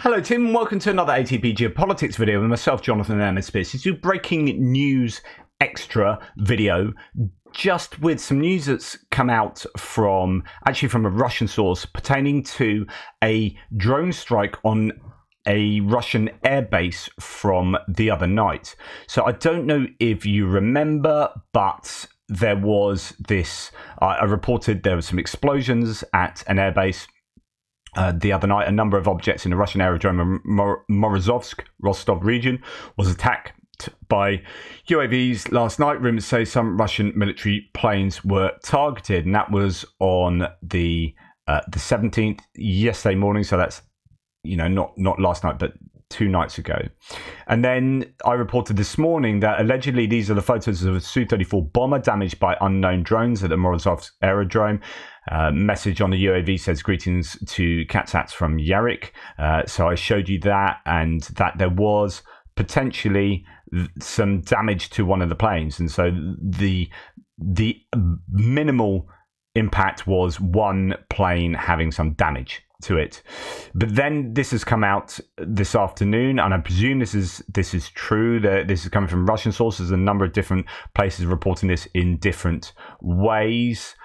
Hello, Tim. Welcome to another ATP Geopolitics video with myself, Jonathan Emmett-Spears. This is a breaking news extra video, just with some news that's come out from a Russian source pertaining to a drone strike on a Russian airbase from the other night. So I don't know if you remember, but there was this, I reported there were some explosions at an airbase the other night. A number of objects in the Russian aerodrome of Morozovsk, Rostov region, was attacked by UAVs last night. Rumours say some Russian military planes were targeted, and that was on the 17th, yesterday morning. So that's, not last night, but 2 nights ago. And then I reported this morning that allegedly these are the photos of a Su-34 bomber damaged by unknown drones at the Morozovsk aerodrome. Message on the UAV says greetings to Katsats from Yarik. So I showed you that, and that there was potentially some damage to one of the planes. And so the minimal impact was one plane having some damage to it. But then this has come out this afternoon, and I presume this is true. That this is coming from Russian sources. A number of different places reporting this in different ways.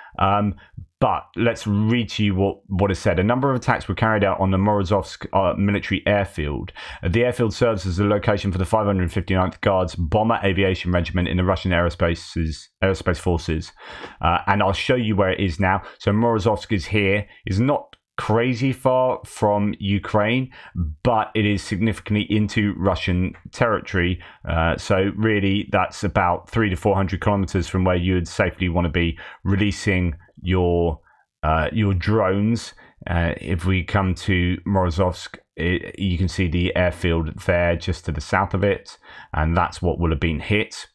But let's read to you what is said. A number of attacks were carried out on the Morozovsk military airfield. The airfield serves as the location for the 559th Guards Bomber Aviation Regiment in the Russian aerospace forces. And I'll show you where it is now. So Morozovsk is not crazy far from Ukraine, but it is significantly into Russian territory. So really, that's about 300 to 400 kilometers from where you would safely want to be releasing your drones. If we come to Morozovsk, you can see the airfield there just to the south of it, and that's what will have been hit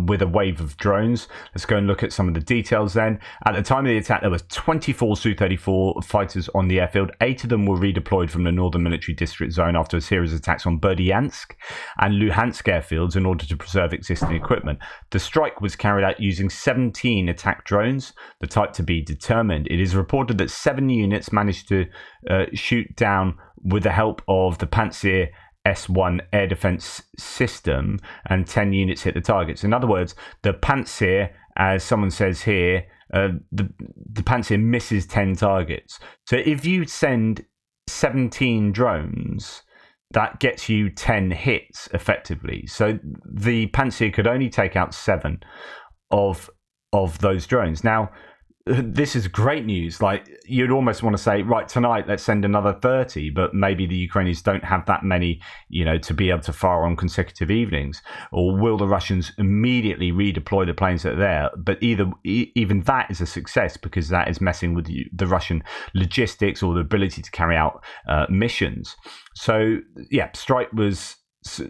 with a wave of drones. Let's go and look at some of the details then. At the time of the attack, there was 24 Su-34 fighters on the airfield. 8 of them were redeployed from the Northern Military District Zone after a series of attacks on Berdyansk and Luhansk airfields in order to preserve existing equipment. The strike was carried out using 17 attack drones, the type to be determined. It is reported that 7 units managed to shoot down with the help of the Pantsir S1 air defense system, and 10 units hit the targets. In other words, the Pantsir, as someone says here, the Pantsir misses 10 targets. So if you send 17 drones, that gets you 10 hits effectively. So the Pantsir could only take out 7 of those drones. Now, this is great news. Like, you'd almost want to say, right, tonight let's send another 30, but maybe the Ukrainians don't have that many, to be able to fire on consecutive evenings. Or will the Russians immediately redeploy the planes that are there? But even that is a success, because that is messing with the Russian logistics or the ability to carry out missions. So yeah, strike was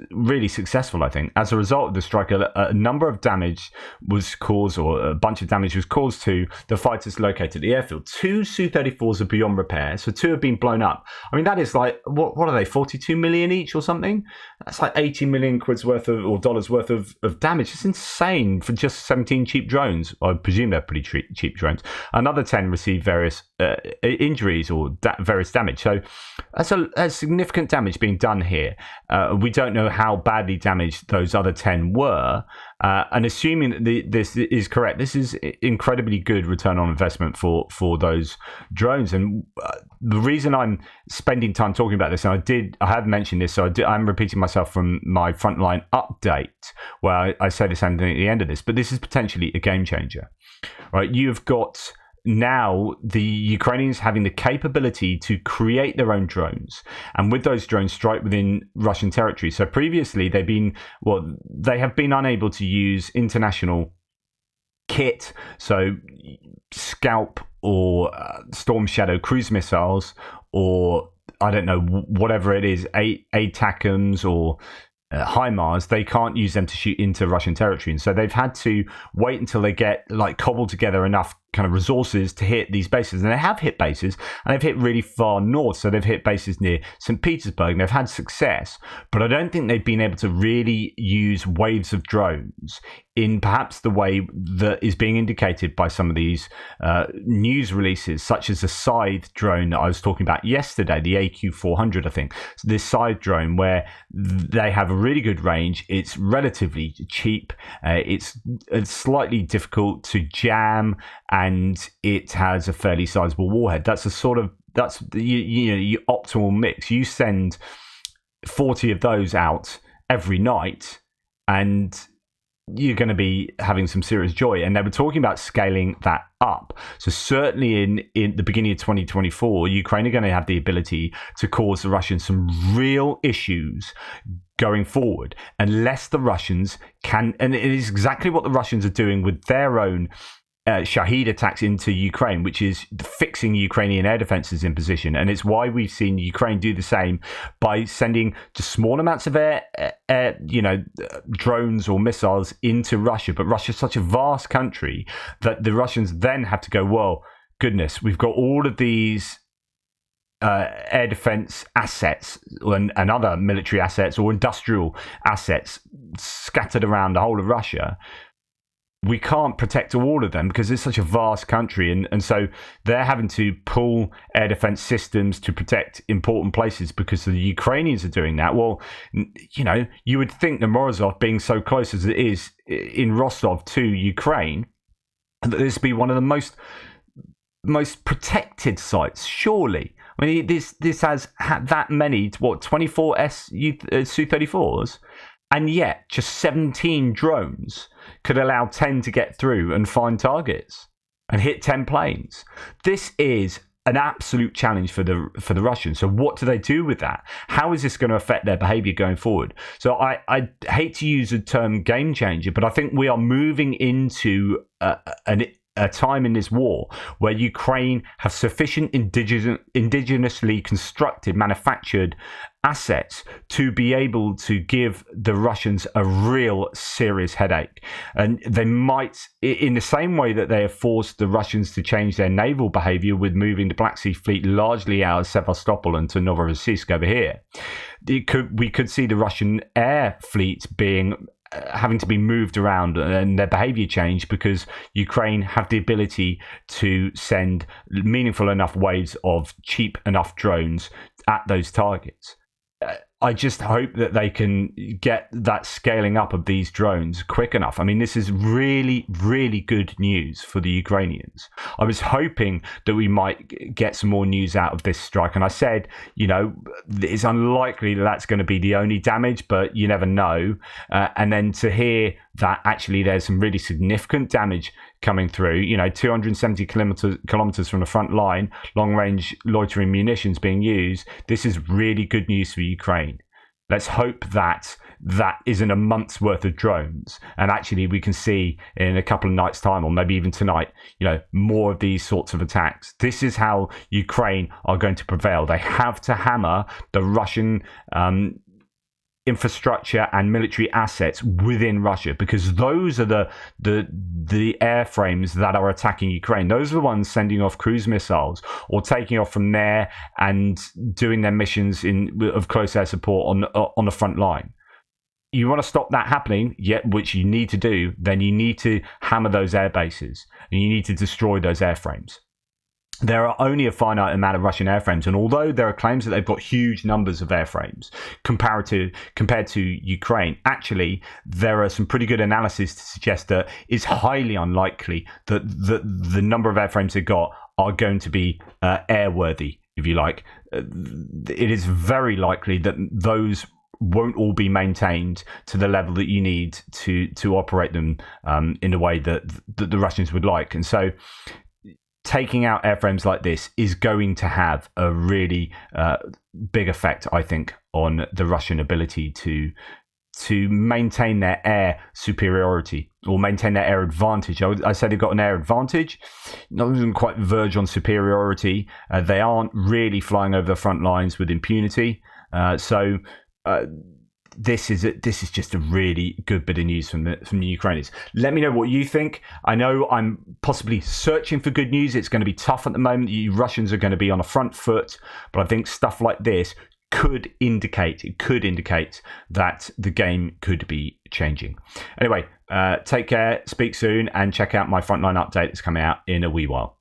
really successful, I think. As a result of the strike, a number of damage was caused, or a bunch of damage was caused to the fighters located at the airfield. 2 Su-34s are beyond repair, so 2 have been blown up. I mean, that is like, what are they, 42 million each or something? That's like 80 million quid's worth of, or dollars worth of damage. It's insane for just 17 cheap drones. I presume they're pretty cheap drones. Another 10 received various injuries or various damage. So that's significant damage being done here. We don't know how badly damaged those other 10 were, and assuming that this is correct, this is incredibly good return on investment for those drones. And the reason I'm spending time talking about this, and I have mentioned this, so I'm repeating myself from my frontline update, where I say the same thing at the end of this, but this is potentially a game changer, right? You've got now the Ukrainians having the capability to create their own drones, and with those drones strike within Russian territory. So previously they have been unable to use international kit, so Scalp or Storm Shadow cruise missiles, or I don't know, whatever it is, ATACMS or HIMARS. They can't use them to shoot into Russian territory, and so they've had to wait until they get cobbled together enough kind of resources to hit these bases, and they have hit bases, and they've hit really far north. So they've hit bases near St. Petersburg, and they've had success, but I don't think they've been able to really use waves of drones in perhaps the way that is being indicated by some of these news releases, such as the Scythe drone that I was talking about yesterday, the AQ400, I think. So this Scythe drone, where they have a really good range, it's relatively cheap, it's slightly difficult to jam, and it has a fairly sizable warhead. That's your optimal mix. You send 40 of those out every night, and you're going to be having some serious joy. And they were talking about scaling that up. So certainly in the beginning of 2024, Ukraine are going to have the ability to cause the Russians some real issues going forward, unless the Russians can, and it is exactly what the Russians are doing with their own Shahed attacks into Ukraine, which is fixing Ukrainian air defenses in position. And it's why we've seen Ukraine do the same by sending just small amounts of drones or missiles into Russia. But Russia's such a vast country that the Russians then have to go, well, goodness, we've got all of these air defense assets and other military assets or industrial assets scattered around the whole of Russia. We can't protect all of them because it's such a vast country, and so they're having to pull air defense systems to protect important places because the Ukrainians are doing that. Well, you would think that Morozovsk, being so close as it is in Rostov to Ukraine, that this would be one of the most protected sites, surely. I mean, this has had that many, 24 Su-34s, and yet just 17 drones could allow 10 to get through and find targets and hit 10 planes. This is an absolute challenge for the Russians. So what do they do with that? How is this going to affect their behavior going forward? So I hate to use the term game changer, but I think we are moving into a time in this war where Ukraine have sufficient indigenously constructed, manufactured assets to be able to give the Russians a real serious headache. And they might, in the same way that they have forced the Russians to change their naval behavior with moving the Black Sea Fleet largely out of Sevastopol and to Novorossiysk over here, we could see the Russian air fleet having to be moved around and their behavior change because Ukraine have the ability to send meaningful enough waves of cheap enough drones at those targets. I just hope that they can get that scaling up of these drones quick enough. I mean, this is really, really good news for the Ukrainians. I was hoping that we might get some more news out of this strike. And I said, it's unlikely that that's going to be the only damage, but you never know. And then to hear that actually there's some really significant damage coming through, 270 kilometers from the front line, long-range loitering munitions being used. This is really good news for Ukraine. Let's hope that isn't a month's worth of drones, and actually we can see in a couple of nights' time, or maybe even tonight, more of these sorts of attacks. This is how Ukraine are going to prevail. They have to hammer the Russian infrastructure and military assets within Russia, because those are the airframes that are attacking Ukraine. Those are the ones sending off cruise missiles or taking off from there and doing their missions of close air support on the front line. You want to stop that happening, which you need to do, then you need to hammer those air bases and you need to destroy those airframes. There are only a finite amount of Russian airframes, and although there are claims that they've got huge numbers of airframes compared to Ukraine, actually there are some pretty good analysis to suggest that it's highly unlikely that the number of airframes they've got are going to be airworthy, if you like. It is very likely that those won't all be maintained to the level that you need to operate them in the way that the Russians would like. And so taking out airframes like this is going to have a really big effect, I think, on the Russian ability to maintain their air superiority or maintain their air advantage. I said they've got an air advantage, not even quite verge on superiority. They aren't really flying over the front lines with impunity. So this is just a really good bit of news from the Ukrainians. Let me know what you think. I know I'm possibly searching for good news. It's going to be tough at the moment. You Russians are going to be on a front foot, but I think stuff like this could indicate that the game could be changing. Anyway, take care, speak soon, and check out my Frontline update that's coming out in a wee while.